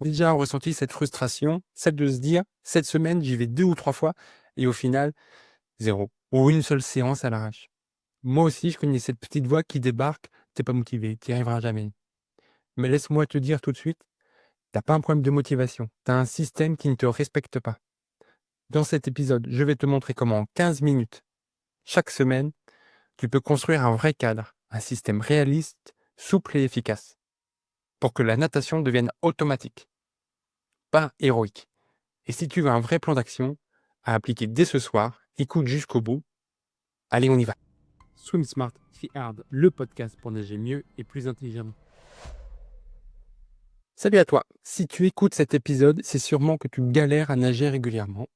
Déjà ressenti cette frustration, celle de se dire: «Cette semaine, j'y vais 2 ou 3 fois» et au final, zéro ou une seule séance à l'arrache. Moi aussi, je connais cette petite voix qui débarque: «Tu es pas motivé, tu y arriveras jamais». Mais laisse-moi te dire tout de suite, tu as pas un problème de motivation, tu as un système qui ne te respecte pas. Dans cet épisode, je vais te montrer comment en 15 minutes, chaque semaine, tu peux construire un vrai cadre, un système réaliste, souple et efficace, pour que la natation devienne automatique, pas héroïque. Et si tu veux un vrai plan d'action à appliquer dès ce soir, écoute jusqu'au bout. Allez, on y va. Swim Smart, Sea Hard, le podcast pour nager mieux et plus intelligemment. Salut à toi. Si tu écoutes cet épisode, c'est sûrement que tu galères à nager régulièrement.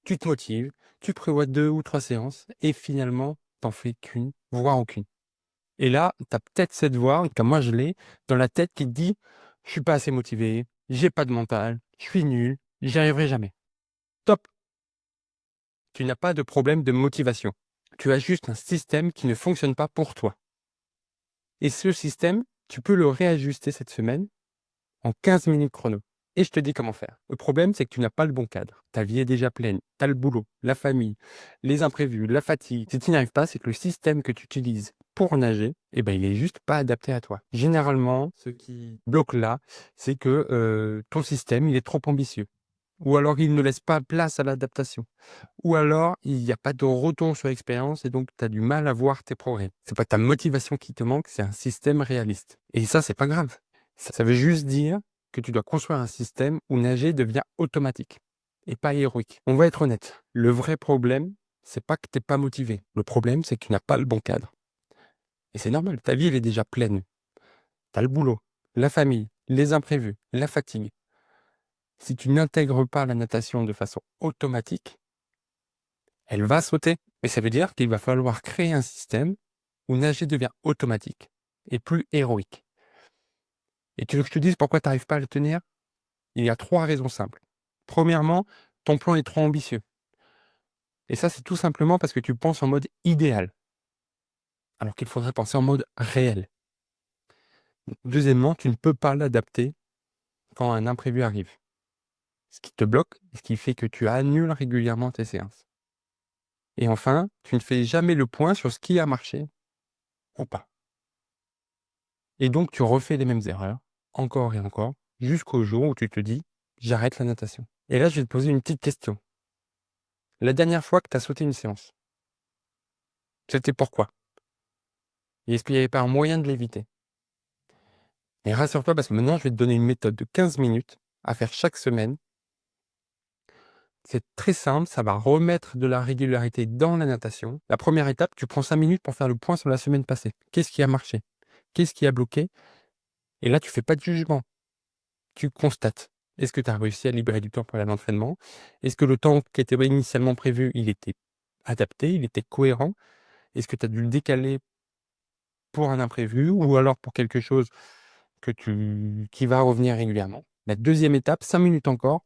Tu te motives, tu prévois 2 ou 3 séances et finalement, t'en fais qu'une, voire aucune. Et là, tu as peut-être cette voix, comme moi je l'ai, dans la tête qui te dit: «Je suis pas assez motivé, j'ai pas de mental, je suis nul, j'y arriverai jamais». Top! Tu n'as pas de problème de motivation. Tu as juste un système qui ne fonctionne pas pour toi. Et ce système, tu peux le réajuster cette semaine en 15 minutes chrono. Et je te dis comment faire. Le problème, c'est que tu n'as pas le bon cadre. Ta vie est déjà pleine. Tu as le boulot, la famille, les imprévus, la fatigue. Si tu n'y arrives pas, c'est que le système que tu utilises pour nager, eh ben, il est juste pas adapté à toi. Généralement, ce qui bloque là, c'est que ton système, il est trop ambitieux. Ou alors, il ne laisse pas place à l'adaptation. Ou alors, il n'y a pas de retour sur l'expérience et donc tu as du mal à voir tes progrès. C'est pas ta motivation qui te manque, c'est un système réaliste. Et ça, c'est pas grave. Ça veut juste dire que tu dois construire un système où nager devient automatique et pas héroïque. On va être honnête. Le vrai problème, c'est pas que t'es pas motivé. Le problème, c'est que tu n'as pas le bon cadre. Et c'est normal, ta vie, elle est déjà pleine. Tu as le boulot, la famille, les imprévus, la fatigue. Si tu n'intègres pas la natation de façon automatique, elle va sauter. Mais ça veut dire qu'il va falloir créer un système où nager devient automatique et plus héroïque. Et tu veux que je te dise pourquoi tu n'arrives pas à le tenir? Il y a 3 raisons simples. Premièrement, ton plan est trop ambitieux. Et ça, c'est tout simplement parce que tu penses en mode idéal, alors qu'il faudrait penser en mode réel. Deuxièmement, tu ne peux pas l'adapter quand un imprévu arrive. Ce qui te bloque, ce qui fait que tu annules régulièrement tes séances. Et enfin, tu ne fais jamais le point sur ce qui a marché ou pas. Et donc, tu refais les mêmes erreurs, encore et encore, jusqu'au jour où tu te dis: «J'arrête la natation». Et là, je vais te poser une petite question. La dernière fois que tu as sauté une séance, c'était pourquoi? Et est-ce qu'il n'y avait pas un moyen de l'éviter? Et rassure-toi parce que maintenant, je vais te donner une méthode de 15 minutes à faire chaque semaine. C'est très simple, ça va remettre de la régularité dans la natation. La première étape, tu prends 5 minutes pour faire le point sur la semaine passée. Qu'est-ce qui a marché? Qu'est-ce qui a bloqué? Et là, tu fais pas de jugement. Tu constates. Est-ce que tu as réussi à libérer du temps pour l'entraînement? Est-ce que le temps qui était initialement prévu, il était adapté, il était cohérent? Est-ce que tu as dû le décaler pour un imprévu ou alors pour quelque chose qui va revenir régulièrement? La deuxième étape, 5 minutes encore,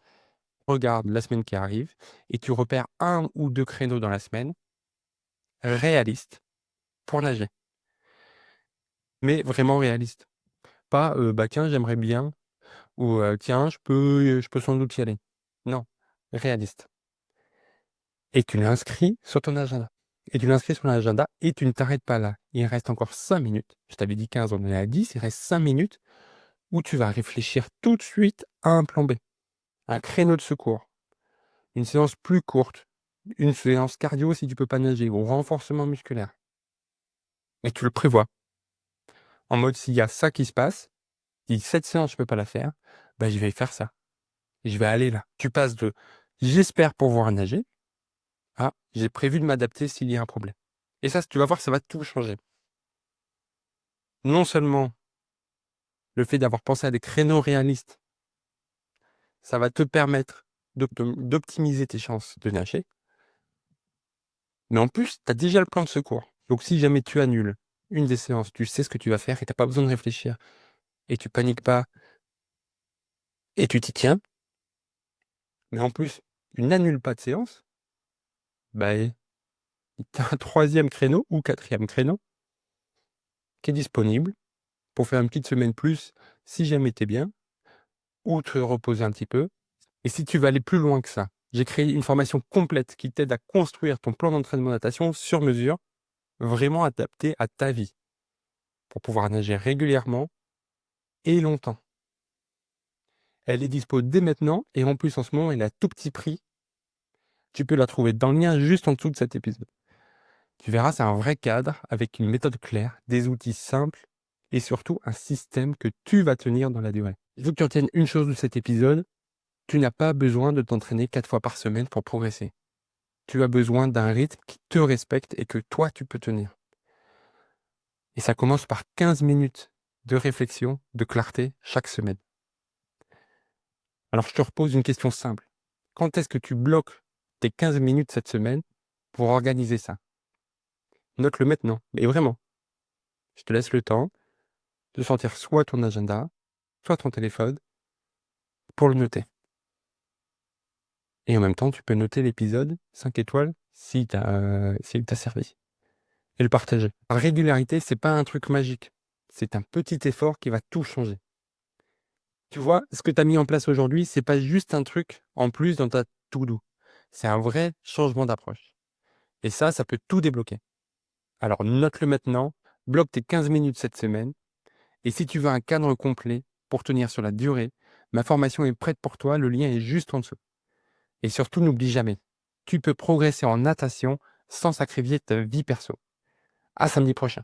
regarde la semaine qui arrive et tu repères 1 ou 2 créneaux dans la semaine réalistes pour nager. Mais vraiment réalistes. Pas, «Bah, tiens, j'aimerais bien» ou, «Tiens, je peux sans doute y aller». Non, réaliste. Et tu l'inscris sur ton agenda. Et tu l'inscris sur l'agenda et tu ne t'arrêtes pas là. Il reste encore 5 minutes. Je t'avais dit 15, on est à 10, il reste 5 minutes où tu vas réfléchir tout de suite à un plan B, un créneau de secours, une séance plus courte, une séance cardio si tu peux pas nager ou renforcement musculaire. Et tu le prévois. En mode, s'il y a ça qui se passe, si cette séance je peux pas la faire, bah, je vais faire ça. Je vais aller là. Tu passes de «j'espère pouvoir nager» à «j'ai prévu de m'adapter s'il y a un problème». Et ça, tu vas voir, ça va tout changer. Non seulement le fait d'avoir pensé à des créneaux réalistes, ça va te permettre d'optimiser tes chances de nager, mais en plus, tu as déjà le plan de secours. Donc si jamais tu annules une des séances, tu sais ce que tu vas faire et tu as pas besoin de réfléchir et tu paniques pas et tu t'y tiens. Mais en plus, tu n'annules pas de séance, bah, tu as un 3e créneau ou 4e créneau qui est disponible pour faire une petite semaine plus si jamais tu es bien ou te reposer un petit peu. Et si tu veux aller plus loin que ça, j'ai créé une formation complète qui t'aide à construire ton plan d'entraînement natation sur mesure, vraiment adapté à ta vie, pour pouvoir nager régulièrement et longtemps. Elle est dispo dès maintenant et en plus en ce moment elle est à tout petit prix. Tu peux la trouver dans le lien juste en dessous de cet épisode. Tu verras, c'est un vrai cadre avec une méthode claire, des outils simples et surtout un système que tu vas tenir dans la durée. Il faut que tu retiennes une chose de cet épisode, tu n'as pas besoin de t'entraîner 4 fois par semaine pour progresser. Tu as besoin d'un rythme qui te respecte et que toi tu peux tenir. Et ça commence par 15 minutes de réflexion, de clarté chaque semaine. Alors je te repose une question simple. Quand est-ce que tu bloques tes 15 minutes cette semaine pour organiser ça? Note-le maintenant, mais vraiment. Je te laisse le temps de sortir soit ton agenda, soit ton téléphone pour le noter. Et en même temps, tu peux noter l'épisode 5 étoiles s'il t'a servi. Et le partager. La régularité, c'est pas un truc magique. C'est un petit effort qui va tout changer. Tu vois, ce que tu as mis en place aujourd'hui, c'est pas juste un truc en plus dans ta to-do. C'est un vrai changement d'approche. Et ça peut tout débloquer. Alors note-le maintenant, bloque tes 15 minutes cette semaine. Et si tu veux un cadre complet pour tenir sur la durée, ma formation est prête pour toi, le lien est juste en dessous. Et surtout, n'oublie jamais, tu peux progresser en natation sans sacrifier ta vie perso. À samedi prochain.